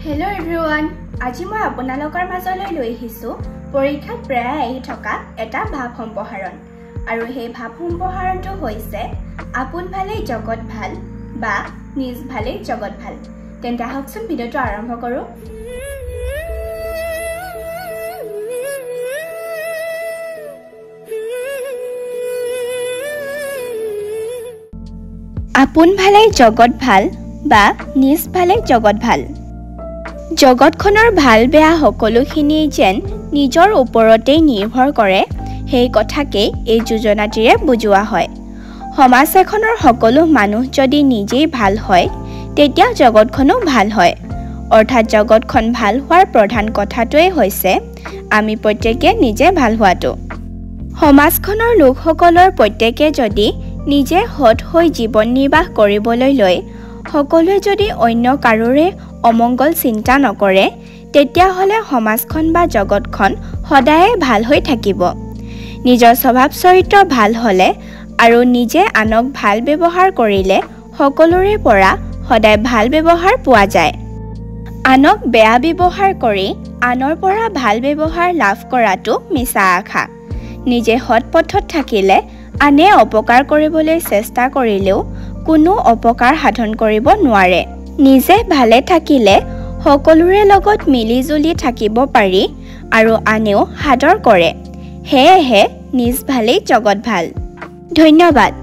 Hello everyone, আজি মই আপোনালোকৰ মাজলৈ লৈ আহিছো পৰীক্ষাত প্ৰায় আহি থকা এটা ভাব সম্প্ৰসাৰণ আৰু সেই ভাব সম্প্ৰসাৰণটো হৈছে আপোন ভালেই জগত ভাল বা নিজ ভালেই জগত ভাল। তেন্তে আহকচোন ভিডিঅ'টো আৰম্ভ কৰোঁ। আপোন ভালেই জগত ভাল বা নিজ ভালেই জগত ভাল। জগতখনৰ ভাল বেয়া সকলোখিনি যেন নিজৰ ওপৰতেই নিৰ্ভৰ কৰে, সেই কথাকেই এই যোজনাটিৰে বুজোৱা হয়। সমাজ এখনৰ সকলো মানুহ যদি নিজেই ভাল হয়, তেতিয়া জগতখনো ভাল হয়। অৰ্থাৎ জগতখন ভাল হোৱাৰ প্ৰধান কথাটোৱেই হৈছে আমি প্ৰত্যেকে নিজে ভাল হোৱাটো। সমাজখনৰ লোকসকলৰ প্ৰত্যেকে যদি নিজে সৎ হৈ জীৱন নিৰ্বাহ কৰিবলৈ লয়, সকলোৱে যদি অন্য কাৰোৰে অমংগল চিন্তা নকৰে, তেতিয়াহ'লে সমাজখন বা জগতখন সদায়ে ভাল হৈ থাকিব। নিজৰ স্বভাৱ চৰিত্ৰ ভাল হ'লে আৰু নিজে আনক ভাল ব্যৱহাৰ কৰিলে সকলোৰে পৰা সদায় ভাল ব্যৱহাৰ পোৱা যায়। আনক বেয়া ব্যৱহাৰ কৰি আনৰ পৰা ভাল ব্যৱহাৰ লাভ কৰাটো মিছা আশা। নিজে সৎ পথত থাকিলে আনে অপকাৰ কৰিবলৈ চেষ্টা কৰিলেও কোনো অপকাৰ সাধন কৰিব নোৱাৰে। নিজে ভালে থাকিলে সকলোৰে লগত মিলি জুলি থাকিব পাৰি আৰু আনেও সাদৰ কৰে। সেয়েহে নিজ ভালেই জগত ভাল। ধন্যবাদ।